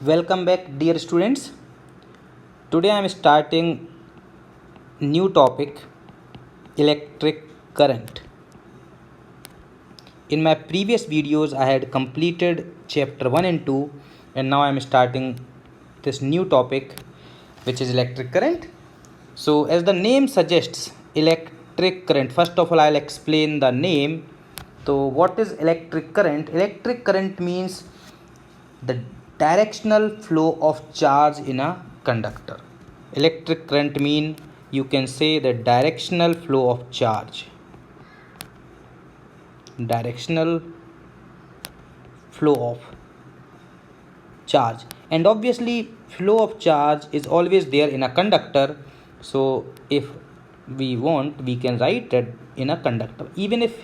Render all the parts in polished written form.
Welcome back, dear students. Today I am starting new topic, electric current. In my previous videos I had completed chapter 1 and 2, and now I am starting this new topic, which is electric current. So as the name suggests, electric current, first of all I'll explain the name. So what is electric current? Electric current means the directional flow of charge in a conductor. Electric current mean, you can say, the directional flow of charge. Directional flow of charge, and obviously flow of charge is always there in a conductor. So if we want, we can write it in a conductor. Even if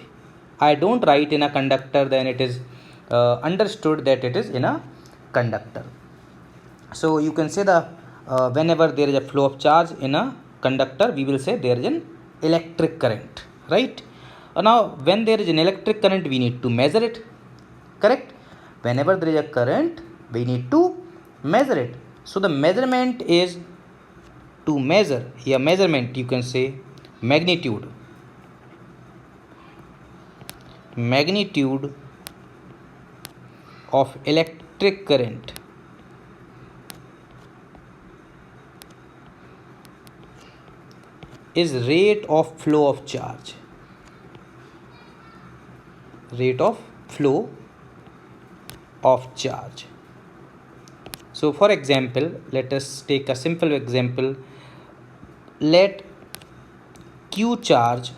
I don't write in a conductor, then it is understood that it is in a conductor. So you can say the whenever there is a flow of charge in a conductor, we will say there is an electric current, right? Now when there is an electric current, we need to measure it, correct? Whenever there is a current, we need to measure it. So the measurement is, to measure here, measurement, you can say magnitude of electric current is rate of flow of charge. Rate of flow of charge. So for example, let us take a simple example. Let Q charge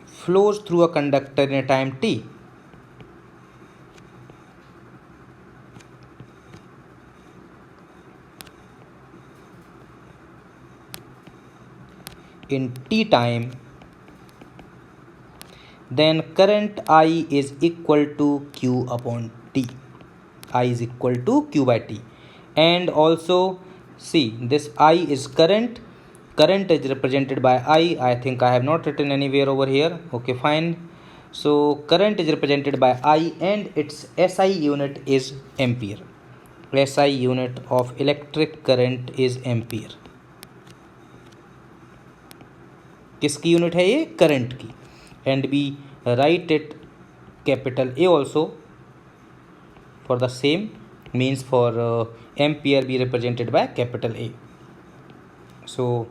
flows through a conductor in a time t. In t time, then current I is equal to Q upon T. I is equal to Q by T. And also see, this I is current. Current is represented by I think I have not written anywhere over here. Okay, fine. So current is represented by I, and its SI unit is ampere. SI unit of electric current is ampere. किसकी unit है ये? Current की. And we write it capital A also for the same, means for ampere we represented by capital A. So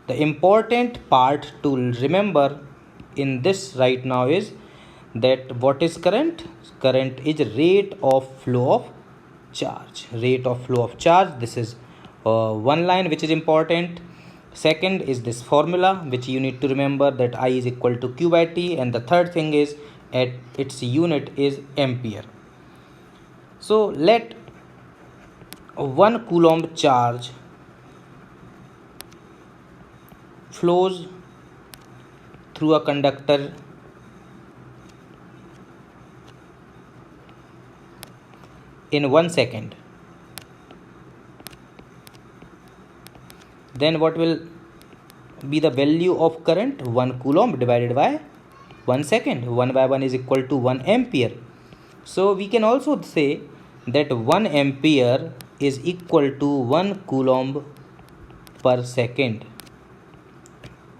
the important part to remember in this right now is that what is current? Current is rate of flow of charge. Rate of flow of charge, this is one line which is important. Second is this formula which you need to remember, that I is equal to Q by T, and the third thing is at its unit is ampere. So let 1 coulomb charge flows through a conductor in 1 second. Then what will be the value of current? 1 coulomb divided by 1 second. 1 by 1 is equal to 1 ampere. So we can also say that 1 ampere is equal to 1 coulomb per second.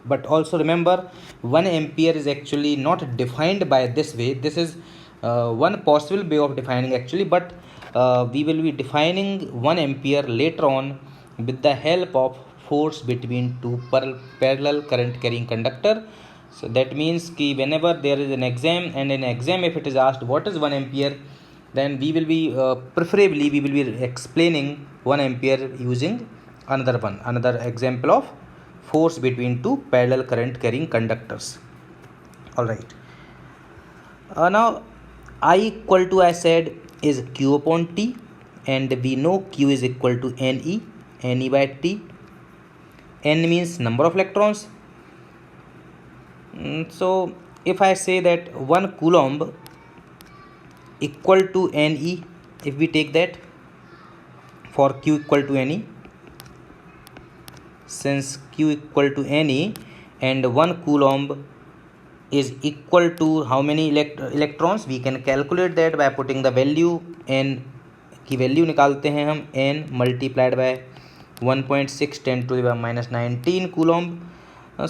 But also remember, 1 ampere is actually not defined by this way. This is one possible way of defining actually, but we will be defining 1 ampere later on with the help of force between two parallel current carrying conductor. So that means कि whenever there is an exam, and in exam if it is asked what is 1 ampere, then we will be preferably we will be explaining 1 ampere using another example of force between two parallel current carrying conductors. All right. Now I equal to, I said, is Q upon T, and we know Q is equal to NE by T. N means number of electrons. So if I say that 1 coulomb equal to Ne, if we take that for Q equal to Ne, since Q equal to Ne and 1 coulomb is equal to how many electrons, we can calculate that by putting the value n की value निकालते हैं हम, n multiplied by 1.6 10 to the power minus 19 coulomb.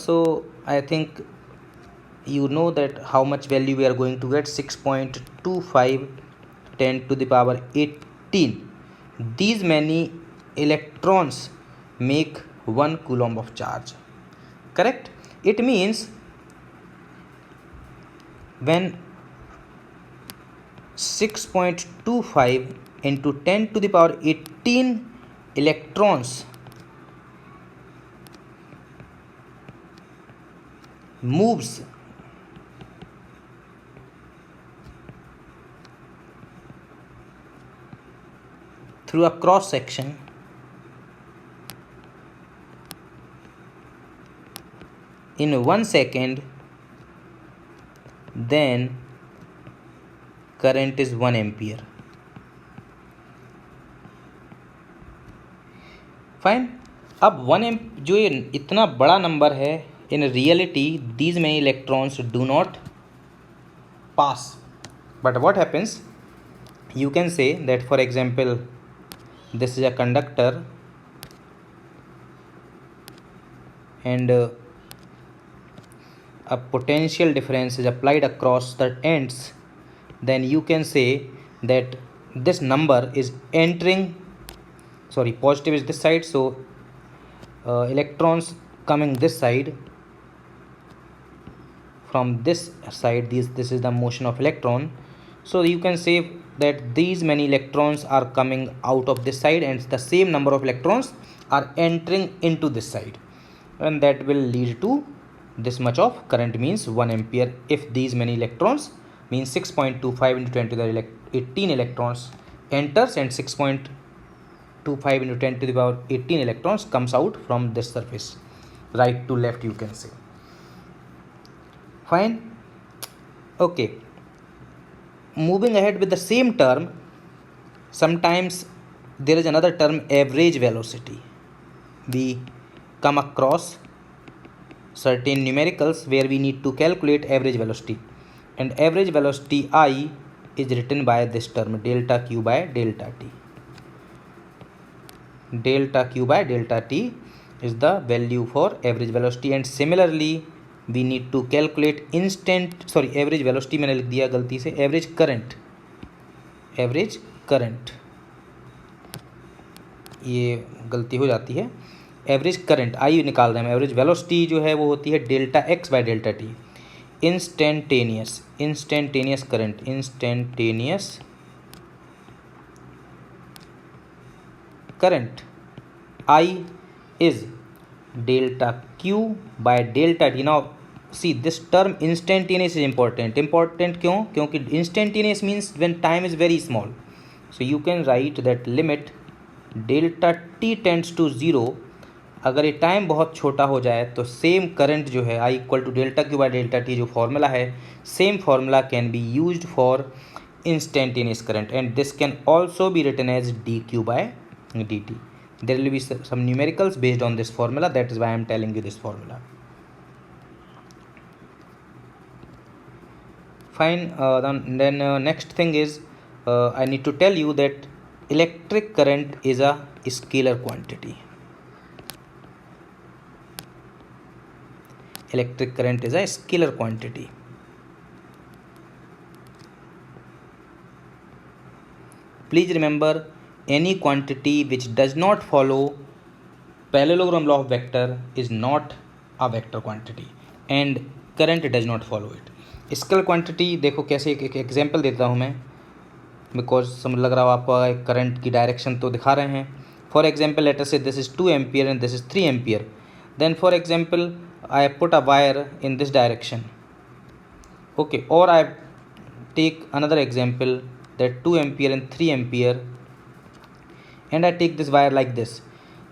So I think you know that how much value we are going to get, 6.25 10 to the power 18. These many electrons make 1 coulomb of charge. Correct? It means when 6.25 into 10 to the power 18 electrons moves through a cross section in 1 second, then current is 1 ampere. Fine. अब 1 amp जो ये इतना बड़ा number है, in reality these many electrons do not pass. But what happens, you can say that for example this is a conductor and a potential difference is applied across the ends, then you can say that this number is entering, sorry, positive is this side, so electrons coming this side, from this side, this is the motion of electron. So you can say that these many electrons are coming out of this side and the same number of electrons are entering into this side, and that will lead to this much of current, means 1 ampere. If these many electrons, means 6.25 into 10 to the 18 electrons enters and 6.25 into 10 to the power 18 electrons comes out from this surface, right to left, you can say. Fine. Okay, moving ahead with the same term, sometimes there is another term, average velocity. We come across certain numericals where we need to calculate average velocity, and average velocity I is written by this term, delta q by delta t. Delta q by delta t is the value for average velocity, and similarly we need to calculate average velocity मैंने लिख दिया गलती से, average current, ये गलती हो जाती है. एवरेज करंट आई निकाल रहे हैं, एवरेज वेलोसिटी जो है वो होती है delta x by delta t. Instantaneous current, instantaneous current I is delta q by delta t. Now see this term instantaneous is important क्यों? क्योंकि instantaneous means when time is very small. So you can write that limit delta t tends to zero. अगर ये time बहुत छोटा हो जाए तो same current जो है I equal to delta q by delta t जो फॉर्मूला है, same formula can be used for instantaneous current, and this can also be written as d q by d t. There will be some numericals based on this formula, that is why I am telling you this formula. Fine. Then next thing is I need to tell you that electric current is a scalar quantity. Electric current is a scalar quantity. Please remember, any quantity which does not follow parallelogram law of vector is not a vector quantity, and current does not follow it. Scalar quantity देखो कैसे, एक example देता हूँ मैं, because समझ लग रहा हो आपको करंट की डायरेक्शन तो दिखा रहे हैं. For example let us say this is 2 ampere and this is 3 ampere. Then for example I put a wire in this direction, okay, और I take another example that 2 ampere and 3 ampere, and I take this wire like this.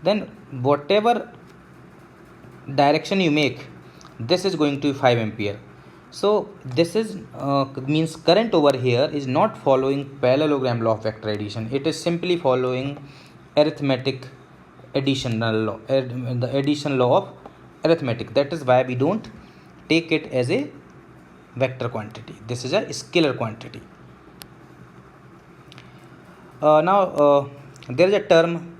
Then whatever direction you make, this is going to be 5 ampere. So this is means current over here is not following parallelogram law of vector addition. It is simply following arithmetic additional law, the addition law of arithmetic. That is why we don't take it as a vector quantity. This is a scalar quantity. Now there is a term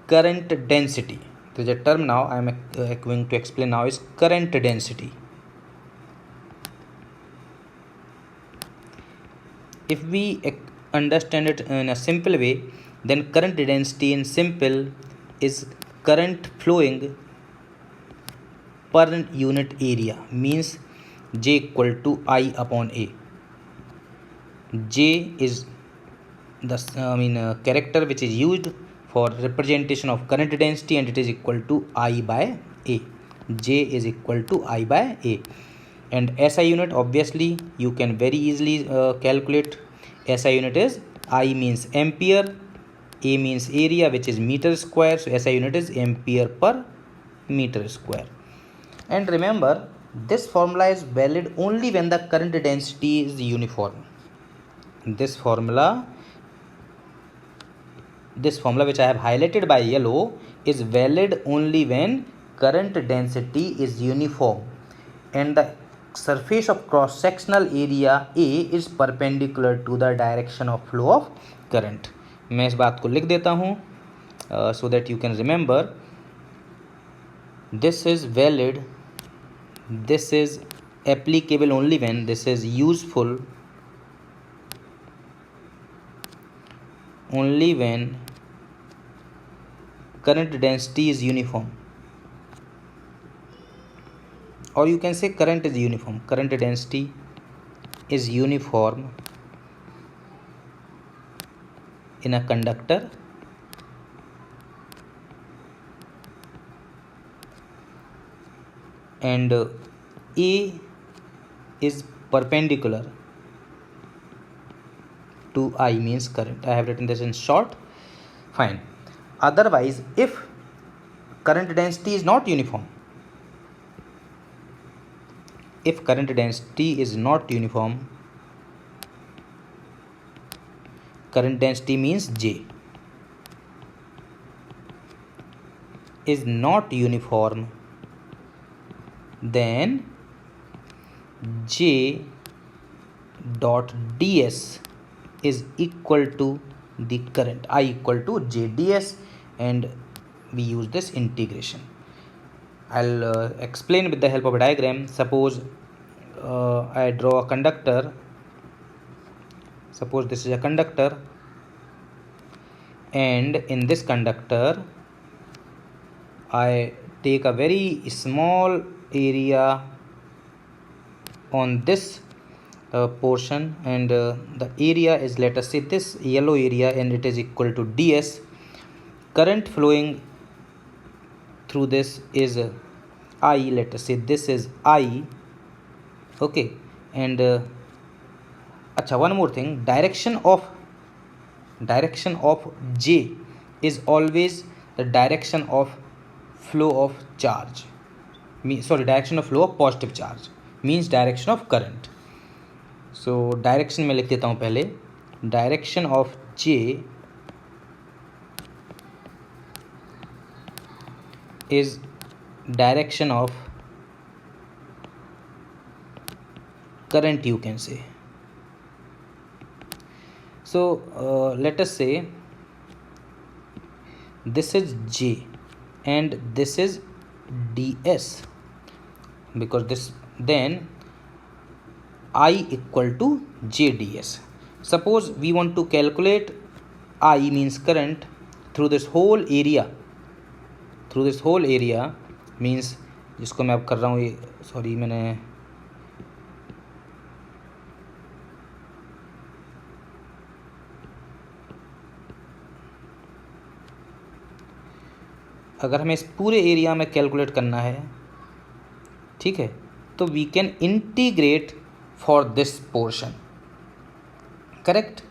current density. There is a term now I am going to explain now is current density. If we understand it in a simple way, then current density in simple is current flowing per unit area, means J equal to I upon A. J is the character which is used for representation of current density, and it is equal to I by A. J is equal to I by A. And SI unit, obviously you can very easily calculate. SI unit is I means ampere, A means area, which is meter square, so SI unit is ampere per meter square. And remember, this formula is valid only when the current density is uniform. This formula which I have highlighted by yellow is valid only when current density is uniform and the surface of cross sectional area A is perpendicular to the direction of flow of current. मैं इस बात को लिख देता हूँ so that you can remember. This is valid, this is applicable only when, this is useful only when current density is uniform, or you can say current is uniform. Current density is uniform in a conductor and A is perpendicular to I means current. I have written this in short. Fine. Otherwise, if current density is not uniform, if current density is not uniform, current density means J is not uniform, then J dot ds is equal to the current, I equal to J ds, and we use this integration. I'll explain with the help of a diagram. Suppose I draw a conductor. Suppose this is a conductor, and in this conductor I take a very small area on this portion, and the area is, let us say, this yellow area, and it is equal to ds. Current flowing through this is I, let us say this is I, okay. And one more thing, direction of J is always the direction of flow of charge, direction of flow of positive charge, means direction of current. So direction में लिख देता हूँ पहले, direction of J is direction of current, you can say. So let us say this is J and this is ds, because this, then I equal to J ds. Suppose we want to calculate I means current through this whole area, means जिसको मैं अब कर रहा हूँ, ये sorry मैंने अगर हमें इस पूरे एरिया में कैलकुलेट करना है, ठीक है, तो we can integrate for this portion, correct.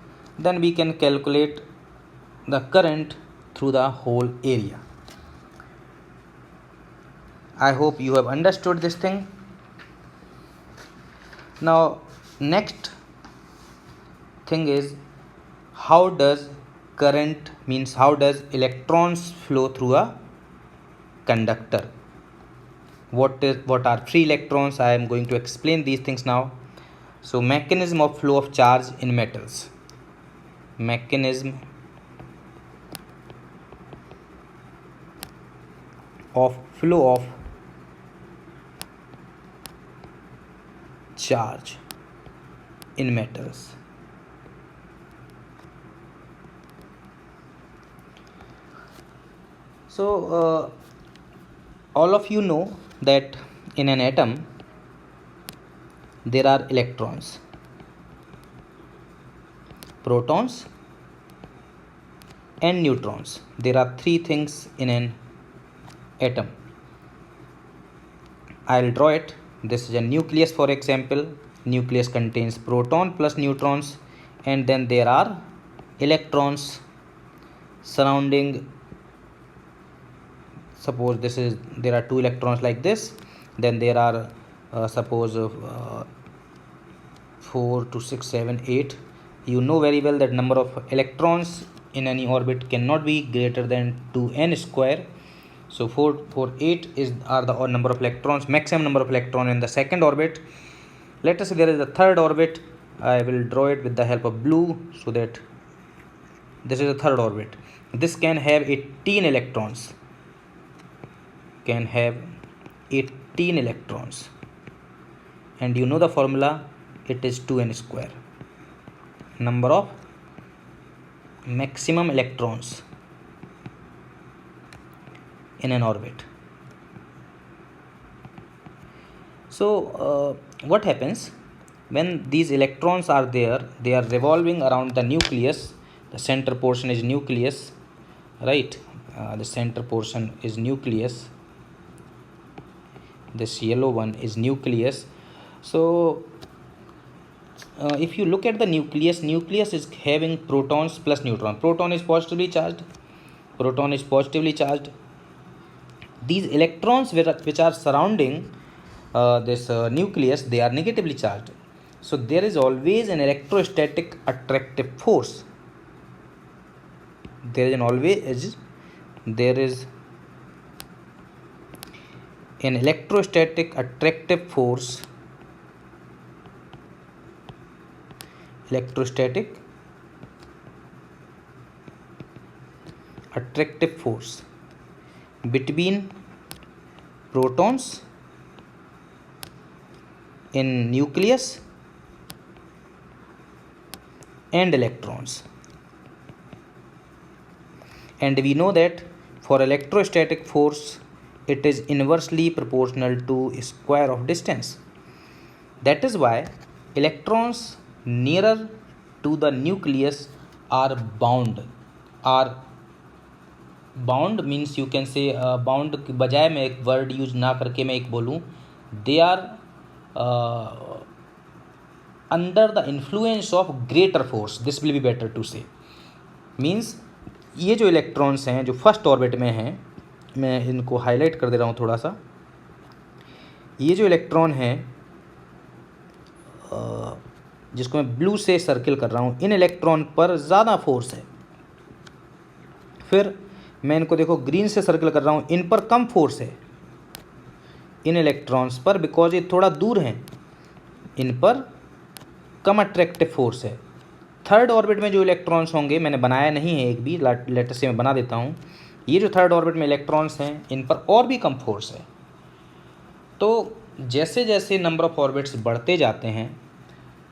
Then we can calculate the current through the whole area. I hope you have understood this thing. Now next thing is, how does current, means how does electrons flow through a conductor? What are free electrons? I am going to explain these things now. So mechanism of flow of charge in metals. mechanism of flow of charge in metals. So all of you know that in an atom there are electrons, protons and neutrons. There are three things in an atom. I'll draw it. This is a nucleus, for example. Nucleus contains proton plus neutrons, and then there are electrons surrounding. Suppose there are two electrons like this, then there are suppose 4 to 6 7 8. You know very well that number of electrons in any orbit cannot be greater than 2n square. So 8 are the number of electrons, maximum number of electrons in the second orbit. Let us say there is a third orbit. I will draw it with the help of blue, so that this is the third orbit. This can have 18 electrons. Can have 18 electrons, and you know the formula, it is 2n square, number of maximum electrons in an orbit. So what happens when these electrons are there? They are revolving around the nucleus. The center portion is nucleus, right? The center portion is nucleus. This yellow one is nucleus. So if you look at the nucleus is having protons plus neutron. Proton is positively charged. These electrons which are surrounding this nucleus, they are negatively charged. So there is always an electrostatic attractive force. There is an electrostatic attractive force. Electrostatic attractive force between protons in nucleus and electrons. And we know that for electrostatic force, it is inversely proportional to square of distance. That is why electrons nearer to the nucleus are bound. Bound means, you can say bound के बजाय मैं एक word use ना करके मैं एक बोलूँ, they are under the influence of greater force. This will be better to say. Means ये जो इलेक्ट्रॉन्स हैं जो फर्स्ट ऑर्बिट में हैं, मैं इनको हाईलाइट कर दे रहा हूँ थोड़ा सा. ये जो इलेक्ट्रॉन हैं जिसको मैं ब्लू से सर्किल कर रहा हूँ, इन इलेक्ट्रॉन पर ज़्यादा फोर्स है. फिर मैं इनको देखो ग्रीन से सर्किल कर रहा हूँ, इन पर कम फोर्स है इन इलेक्ट्रॉन्स पर, बिकॉज ये थोड़ा दूर हैं, इन पर कम अट्रैक्टिव फोर्स है. थर्ड ऑर्बिट में जो इलेक्ट्रॉन्स होंगे, मैंने बनाया नहीं है एक भी, लेटर से मैं बना देता हूँ. ये जो थर्ड ऑर्बिट में इलेक्ट्रॉन्स हैं, इन पर और भी कम फोर्स है. तो जैसे जैसे नंबर ऑफ ऑर्बिट्स बढ़ते जाते हैं,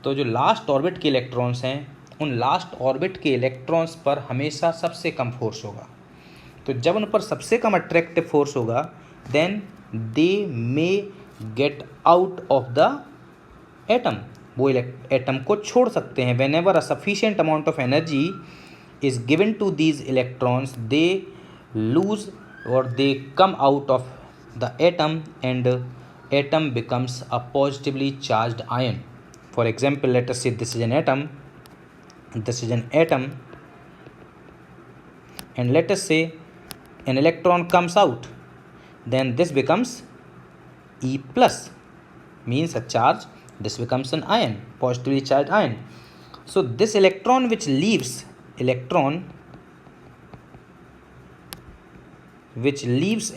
तो जो लास्ट ऑर्बिट के इलेक्ट्रॉन्स हैं, उन लास्ट ऑर्बिट के इलेक्ट्रॉन्स पर हमेशा सबसे कम फोर्स होगा. तो जब उन पर सबसे कम अट्रैक्टिव फोर्स होगा, then they may get out of the atom. वो एटम को छोड़ सकते हैं. Whenever a sufficient amount of energy is given to these electrons, they lose और they come out of the atom, and atom becomes a positively charged ion. For example, let us say this is an atom, and let us say an electron comes out, then this becomes E plus, means a charge. This becomes an ion, positively charged ion. So this electron which leaves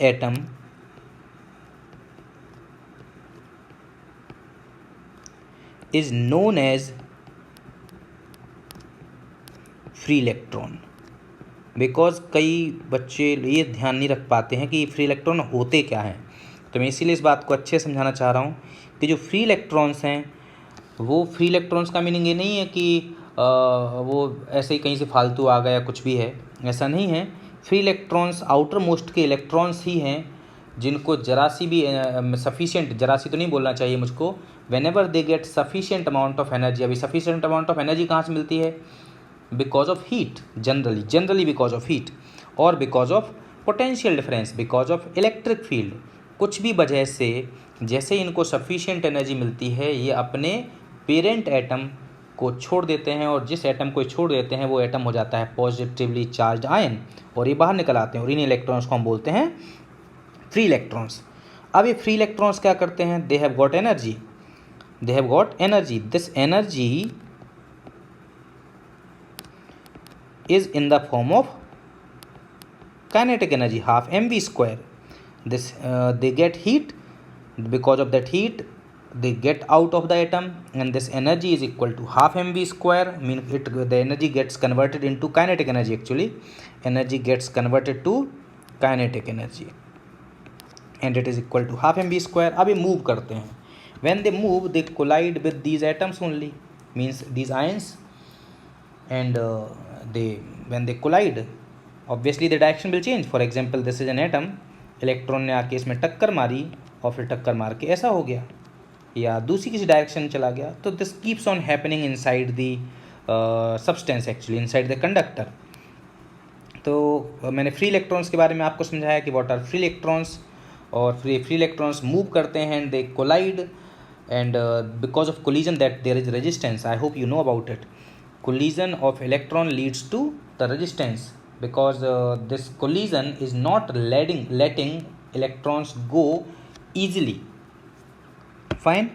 atom is known as free electron, because कई बच्चे ये ध्यान नहीं रख पाते हैं कि free electron होते क्या हैं। तो मैं इसीलिए इस बात को अच्छे से समझाना चाह रहा हूँ कि जो फ्री इलेक्ट्रॉन्स हैं, वो फ्री इलेक्ट्रॉन्स का मीनिंग ये नहीं है कि वो ऐसे ही कहीं से फालतू आ गया कुछ भी है, ऐसा नहीं है। फ्री इलेक्ट्रॉन्स आउटर मोस्ट के इलेक्ट्रॉन्स ही हैं जिनको जरा सी भी सफिशिएंट, जरा सी तो नहीं बोलना चाहिए मुझको, whenever they get sufficient amount of energy. अभी सफिशिएंट अमाउंट ऑफ एनर्जी कहाँ से मिलती है? Because of heat, generally because of heat, और because of potential difference, because of electric field. कुछ भी वजह से जैसे इनको सफिशिएंट एनर्जी मिलती है, ये अपने पेरेंट एटम को छोड़ देते हैं, और जिस एटम को छोड़ देते हैं वो एटम हो जाता है पॉजिटिवली चार्ज आयन, और ये बाहर निकल आते हैं, और इन इलेक्ट्रॉन्स को हम बोलते हैं फ्री इलेक्ट्रॉन्स। अब ये फ्री इलेक्ट्रॉन्स क्या करते हैं? They have got energy, they have got energy, this energy is in the form of kinetic energy, half mv square. This they get heat, because of that heat they get out of the atom, and this energy is equal to half mv square, mean it, the energy gets converted into kinetic energy. Actually energy gets converted to kinetic energy, and it is equal to half mv square. अब ये move करते हैं, when they move they collide with these atoms only, means these ions, and when they collide obviously the direction will change. For example this is an atom, electron ने आके इसमें टक्कर मारी और फिर टक्कर मार के ऐसा हो गया, या दूसरी किसी डायरेक्शन चला गया। तो this keeps on happening inside the substance, actually inside the conductor. तो मैंने फ्री इलेक्ट्रॉन्स के बारे में आपको समझाया कि व्हाट आर फ्री इलेक्ट्रॉन्स, और फ्री इलेक्ट्रॉन्स मूव करते हैं and they collide, and because of collision that there is resistance. I hope you know about it. Collision of electron leads to the resistance, because this collision is not letting electrons go easily. Fine.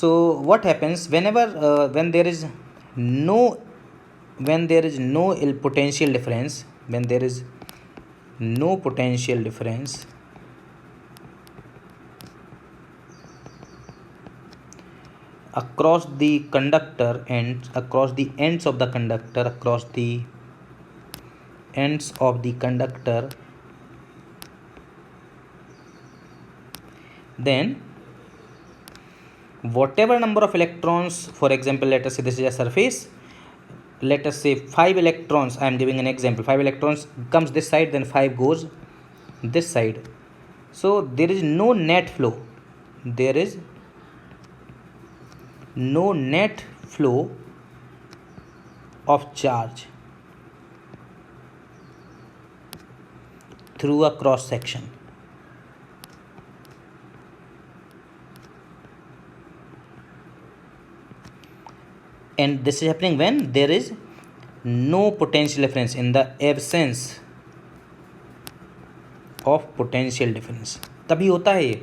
So what happens whenever when there is no potential difference, when there is no potential difference across the conductor ends, across the ends of the conductor, across the ends of the conductor, then whatever number of electrons, for example let us say this is a surface, let us say 5 electrons, I am giving an example, 5 electrons comes this side, then 5 goes this side. So there is no net flow, there is no net flow of charge through a cross section. And this is happening when there is no potential difference, in the absence of potential difference, तभी होता है ये।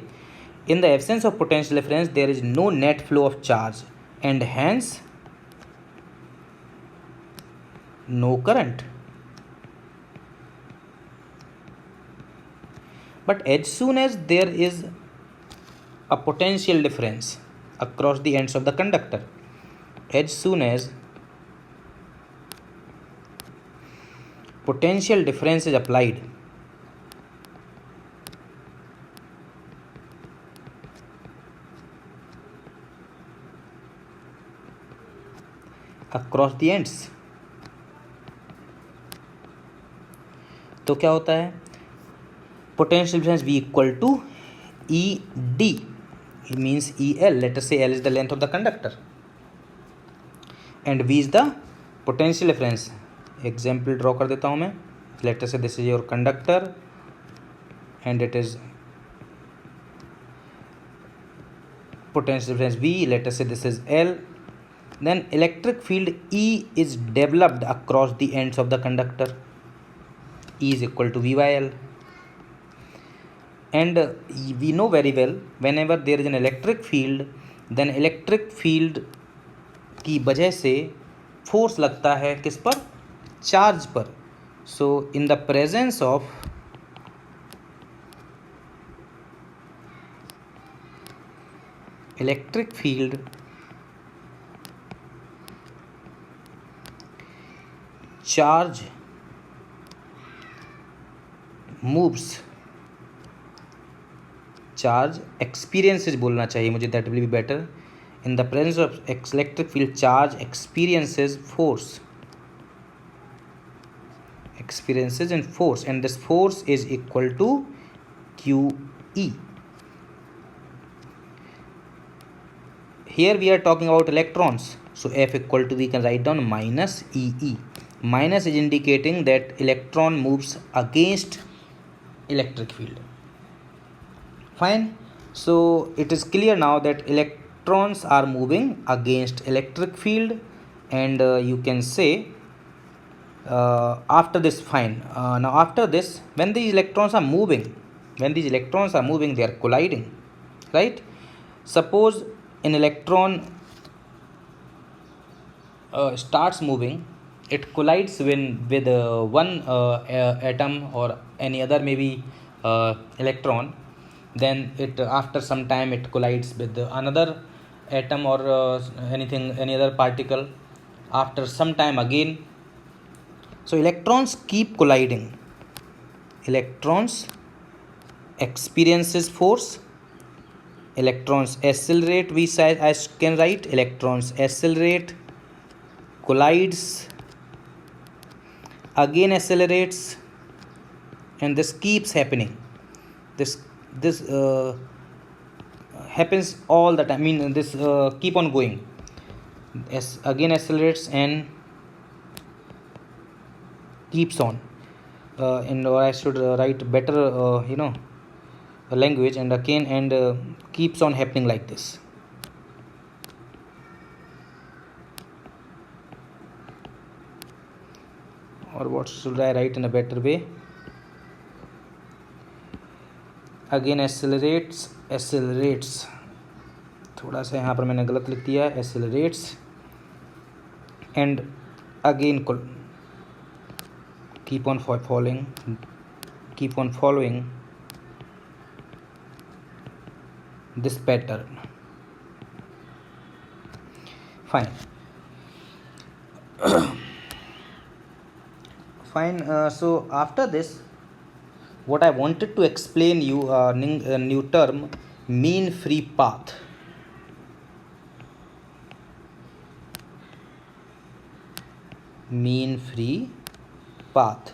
In the absence of potential difference there is no net flow of charge, and hence no current. But as soon as there is a potential difference across the ends of the conductor, as soon as potential difference is applied, across the ends, तो क्या होता है? Potential difference V equal to ED, it means EL, let us say L is the length of the conductor and V is the potential difference. Example draw कर देता हूँ मैं, let us say this is your conductor and it is potential difference V, let us say this is L. Then electric field E is developed across the ends of the conductor. E is equal to V by L. And we know very well, whenever there is an electric field, then electric field की वजह से force लगता है किस पर? Charge पर. So in the presence of electric field, charge moves, charge experiences बोलना चाहिए मुझे, that will be better. In the presence of electric field, charge experiences force, and this force is equal to QE. Here we are talking about electrons, so F equal to, we can write down minus EE. Minus is indicating that electron moves against electric field. Fine. So it is clear now that electrons are moving against electric field, and you can say after this, fine. Now after this, when these electrons are moving, they are colliding, right? Suppose an electron starts moving, it collides with one atom or any other maybe electron. Then it, after some time, it collides with another atom or any other particle. After some time again, so electrons keep colliding. Electrons experiences force. Electrons accelerate, I can write electrons accelerate, collides, again accelerates, and this keeps happening. This happens all the time. I mean, this keep on going. Again accelerates and keeps on. Or I should write better, language, and again, and keeps on happening like this. Or what should I write in a better way? Again accelerates, थोड़ा सा यहाँ पर मैंने गलत लिख दिया, accelerates, and again keep on following this pattern. Fine. Fine. So after this, what I wanted to explain you a new term, mean free path. Mean free path.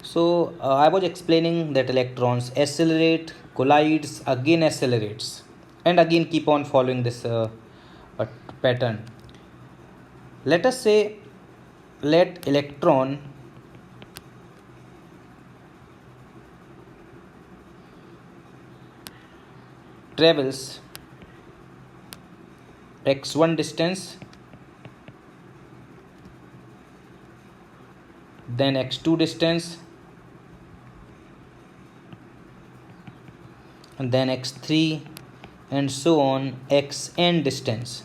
So I was explaining that electrons accelerate, collides, again accelerates, and again keep on following this pattern. Let us say, let electron travels x1 distance, then x2 distance, and then x3, and so on, xn distance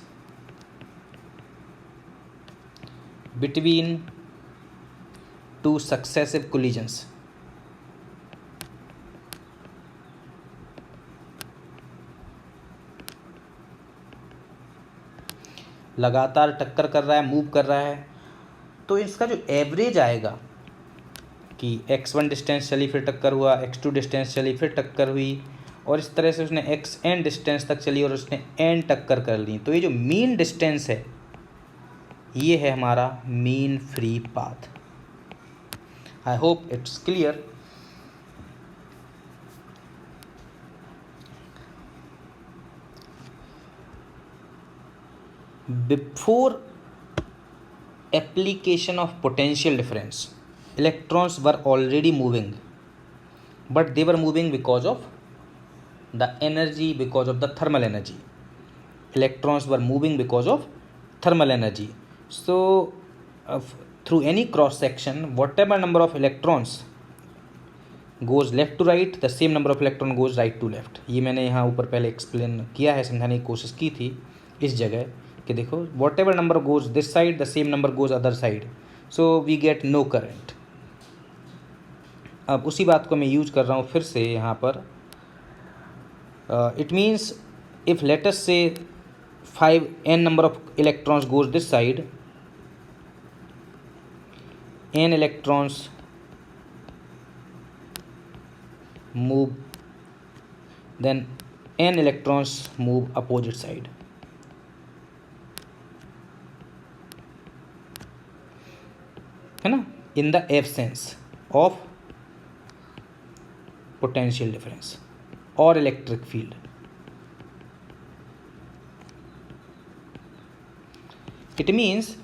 between two successive collisions. लगातार टक्कर कर रहा है, move कर रहा है, तो इसका जो एवरेज आएगा कि x1 डिस्टेंस चली फिर टक्कर हुआ, x2 डिस्टेंस चली फिर टक्कर हुई, और इस तरह से उसने xn डिस्टेंस तक चली और उसने n टक्कर कर ली, तो ये जो मीन डिस्टेंस है, ये है हमारा mean free path. I hope it's clear. Before application of potential difference, electrons were already moving, but they were moving because of the energy, because of the thermal energy. Electrons were moving because of thermal energy. So through any cross section, whatever number of electrons goes left to right, the same number of electron goes right to left. ये मैंने यहाँ ऊपर पहले explain किया है, समझाने की कोशिश की थी इस जगह कि देखो, whatever number goes this side, the same number goes other side, so we get no current. अब उसी बात को मैं यूज कर रहा हूँ फिर से यहाँ पर. It means if let us say 5n number of electrons goes this side, n electrons move, then n electrons move opposite side. है ना, in the absence of potential difference or electric field. It means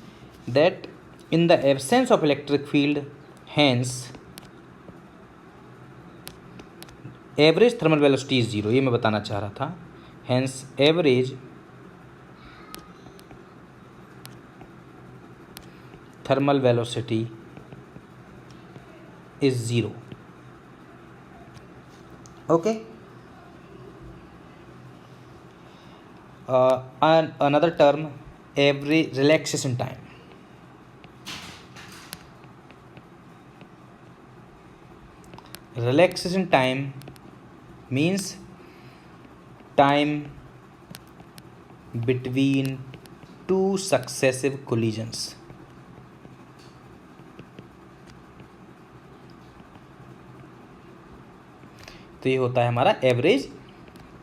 that in the absence of electric field, hence average thermal velocity is 0. ये मैं बताना चाह रहा था. Hence average thermal velocity is 0. Okay. And another term, average relaxation time. Relaxation time means time between two successive collisions. तो ये होता है हमारा एवरेज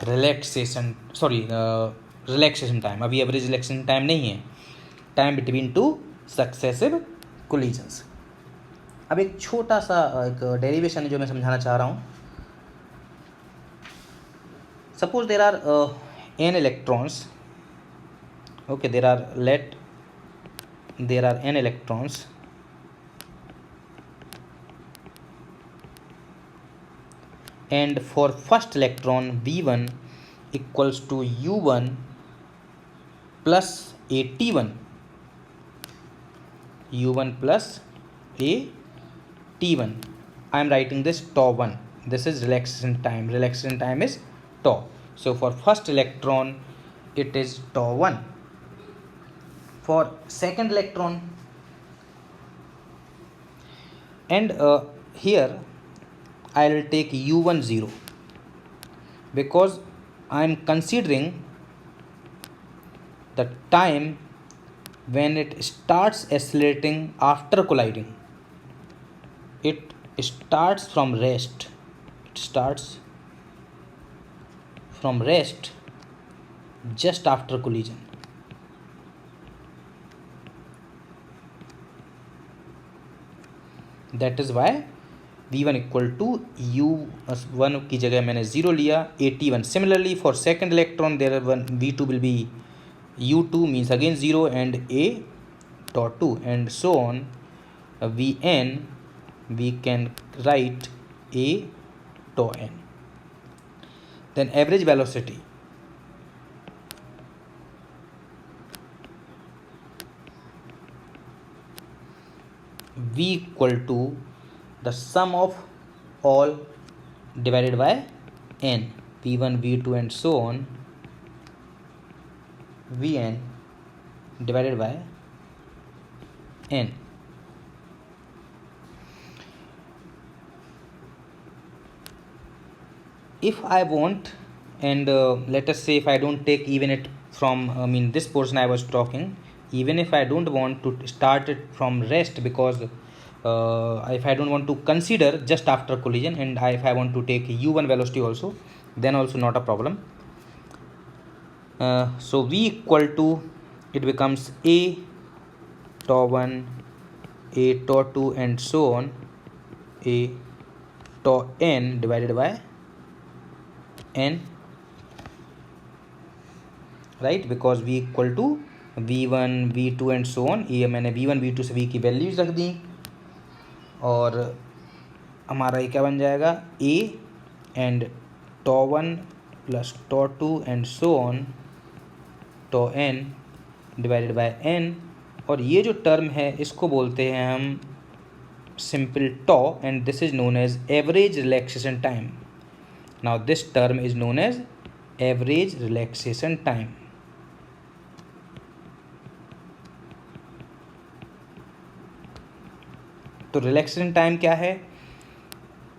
रिलैक्सेशन टाइम. अभी एवरेज रिलैक्सेशन टाइम नहीं है, time between two successive collisions. अब एक छोटा सा एक डेरिवेशन है जो मैं समझाना चाह रहा हूँ. Suppose there are n electrons. Okay, there are n electrons and for first electron v1 equals to u1 plus a t1, u1 plus a t1. I am writing this tau 1. This is relaxation time. Relaxation time is tau. So for first electron it is tau 1. For second electron, and here I will take u1 0 because I am considering the time when it starts accelerating after colliding. It starts from rest. It starts from rest just after collision. That is why v1 equal to u1 की जगह मैंने 0 लिया, at1. Similarly for second electron there v2 will be u2 means again 0 and a tau 2 and so on. vn we can write a tau n. Then average velocity, v equal to the sum of all divided by n, v1 v2 and so on, vn divided by n. If I want, and let us say if I don't take even it from this portion I was talking, even if I don't want to start it from rest, because if I don't want to consider just after collision, and if I want to take u1 velocity also, then also not a problem. So v equal to, it becomes a tau 1, a tau 2 and so on, a tau n divided by n, right? Because v equal to v1 v2 and so on. ये मैंने v1 v2 से v की values रख दी और हमारा ये क्या बन जाएगा, a and tau 1 plus tau 2 and so on, tau n divided by n. और ये जो टर्म है इसको बोलते हैं हम simple tau, and this is known as average relaxation time. Now this term is known as average relaxation time. तो relaxation time क्या है?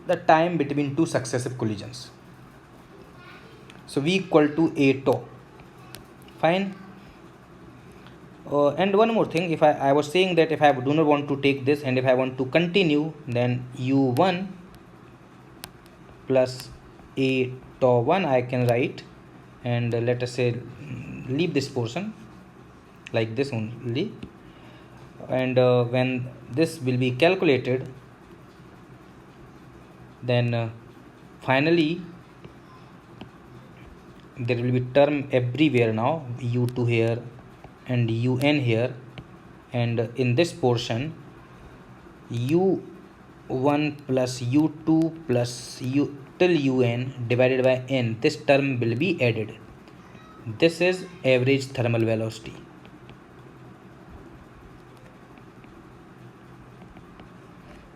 The time between two successive collisions. So v equal to a tau. Fine. And one more thing, if I was saying that if I do not want to take this and if I want to continue, then u1 plus a tau 1 I can write, and let us say leave this portion like this only, and when this will be calculated, then finally there will be term everywhere now, u2 here and un here, and in this portion u1 plus u2 plus u till un divided by n, this term will be added. This is average thermal velocity.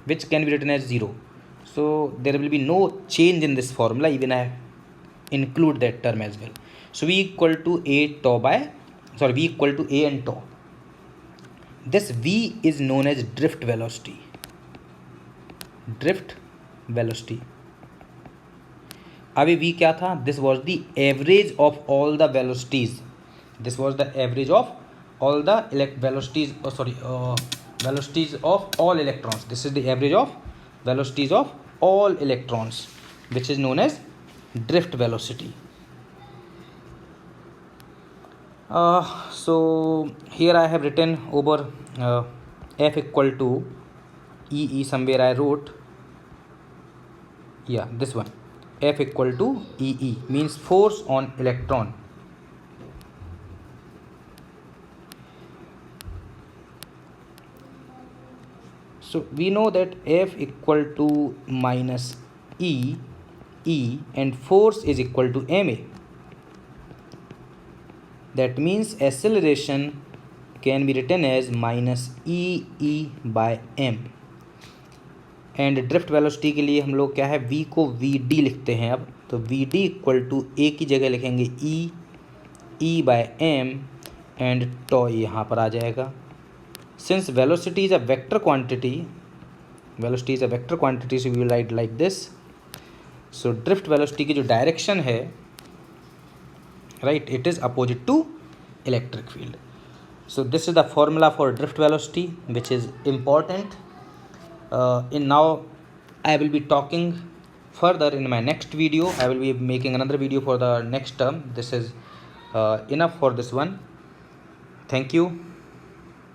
Which can be written as 0. So there will be no change in this formula, even I include that term as well. So V equal to A tau by, sorry, V equal to A and tau. This V is known as drift velocity. Drift velocity. अभी V क्या था? This was the average of all the velocities. This was the average of all the velocities. Velocities of all electrons. This is the average of velocities of all electrons, which is known as drift velocity. So here I have written over F equal to EE, somewhere I wrote, yeah, this one, F equal to EE means force on electron. So we know that F equal to minus E, and force is equal to ma. That means acceleration can be written as minus E by m. And drift velocity के लिए हम लोग क्या है, v को vd लिखते हैं अब, तो vd इक्वल टू a की जगह लिखेंगे e बाय m एंड टॉ यहाँ पर आ जाएगा. Since velocity is a vector quantity, so we will write like this. So drift velocity की जो डायरेक्शन है, right, it is opposite to electric field. So this is the formula for drift velocity, which is important. In now I will be talking further in my next video. I will be making another video for the next term. This is enough for this one. Thank you.